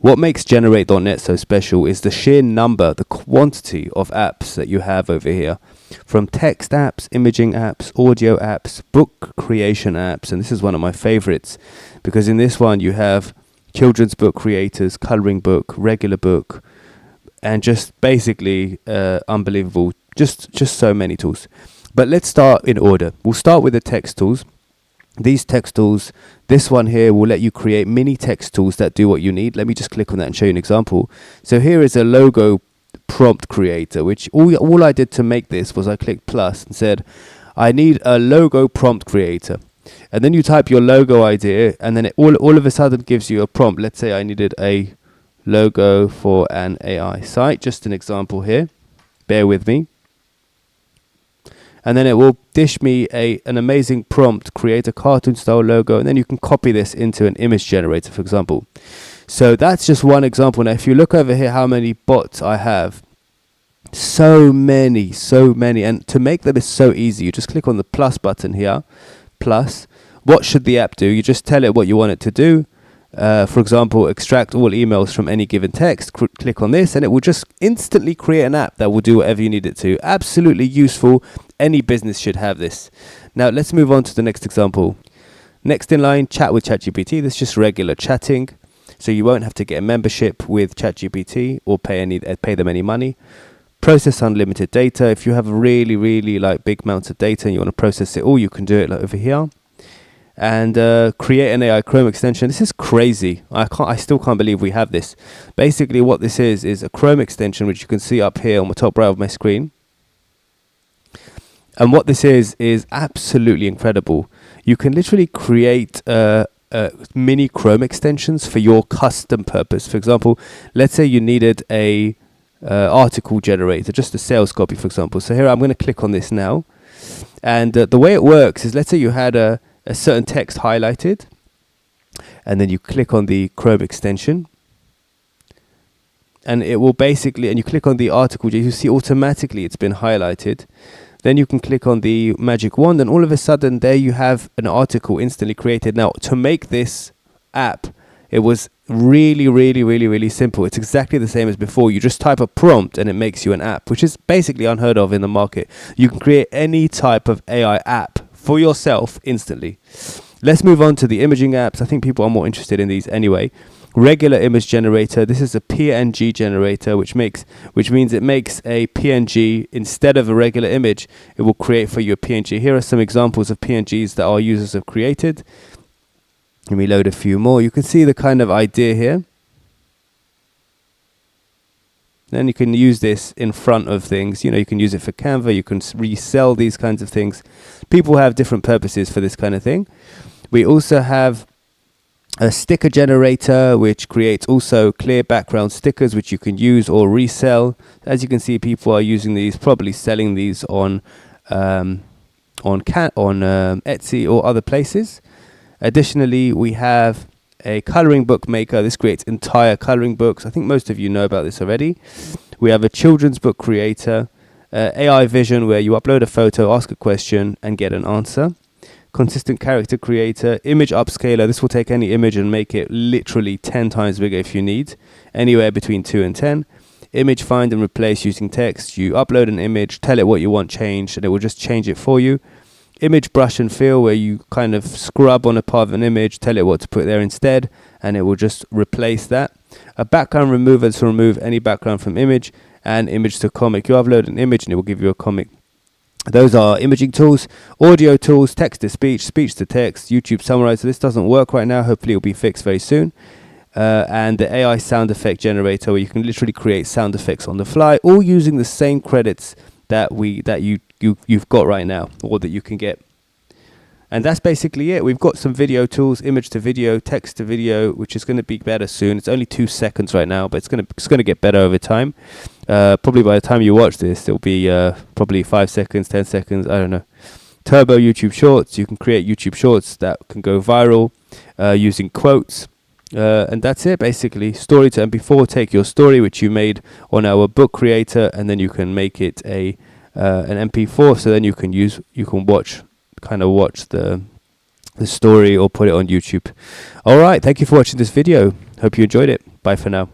What makes Generait.net so special is the sheer number, the quantity of apps that you have over here. From text apps, imaging apps, audio apps, book creation apps. And this is one of my favorites, because in this one you have children's book creators, coloring book, regular book, and just basically unbelievable. Just so many tools. But let's start in order. We'll start with the text tools. These text tools, this one here will let you create mini text tools that do what you need. Let me just click on that and show you an example. So here is a logo prompt creator, which all I did to make this was I clicked plus and said, I need a logo prompt creator. And then you type your logo idea, and then it all of a sudden gives you a prompt. Let's say I needed a logo for an AI site. Just an example here. Bear with me. And then it will dish me an amazing prompt, create a cartoon style logo, and then you can copy this into an image generator, for example. So that's just one example. Now, if you look over here, how many bots I have, so many. And to make that is so easy. You just click on the plus button here, plus. What should the app do? You just tell it what you want it to do. For example, extract all emails from any given text. Click on this and it will just instantly create an app that will do whatever you need it to. Absolutely useful. Any business should have this. Now let's move on to the next example. Next in line, chat with ChatGPT. This is just regular chatting. So you won't have to get a membership with ChatGPT or pay them any money. Process unlimited data. If you have really like big amounts of data and you want to process it all, you can do it like over here. And create an AI Chrome extension. This is crazy. I still can't believe we have this. Basically what this is a Chrome extension, which you can see up here on the top right of my screen. And what this is absolutely incredible. You can literally create mini Chrome extensions for your custom purpose. For example, let's say you needed a article generator, just a sales copy, for example. So here I'm going to click on this now. And the way it works is, let's say you had a certain text highlighted, and then you click on the Chrome extension, and it will basically, and you click on the article, you see automatically it's been highlighted. Then you can click on the magic wand, and all of a sudden there you have an article instantly created. Now, to make this app, it was really simple. It's exactly the same as before. You just type a prompt and it makes you an app, which is basically unheard of in the market. You can create any type of AI app for yourself instantly. Let's move on to the imaging apps. I think people are more interested in these anyway. Regular image generator. This is a PNG generator, which means it makes a PNG instead of a regular image. It will create for you a PNG. Here are some examples of PNGs that our users have created. Let me load a few more. You can see the kind of idea here. Then you can use this in front of things. You know, you can use it for Canva. You can resell these kinds of things. People have different purposes for this kind of thing. We also have a sticker generator, which creates also clear background stickers, which you can use or resell. As you can see, people are using these, probably selling these on Etsy or other places. Additionally, we have a coloring book maker. This creates entire coloring books. I think most of you know about this already. We have a children's book creator, AI vision, where you upload a photo, ask a question and get an answer. Consistent character creator, image upscaler. This will take any image and make it literally 10 times bigger if you need, anywhere between 2 and 10. Image find and replace using text. You upload an image, tell it what you want changed, and it will just change it for you. Image brush and fill, where you kind of scrub on a part of an image, tell it what to put there instead, and it will just replace that. A background remover to remove any background from image, and image to comic. You upload an image and it will give you a comic. Those are imaging tools. Audio tools, text to speech, speech to text, YouTube summarizer. This doesn't work right now. Hopefully it will be fixed very soon. And the AI sound effect generator, where you can literally create sound effects on the fly, all using the same credits that you've got right now, or that you can get. And that's basically it. We've got some video tools, image to video, text to video, which is going to be better soon. It's only 2 seconds right now, but it's going to get better over time. Probably by the time you watch this, it'll be probably 5 seconds, 10 seconds, I don't know. Turbo YouTube Shorts. You can create YouTube Shorts that can go viral using quotes. And that's it, basically. Story to MP4. Take your story, which you made on our book creator, and then you can make it an MP4. So then you can watch the the story or put it on YouTube. All right, thank you for watching this video. Hope you enjoyed it. Bye for now.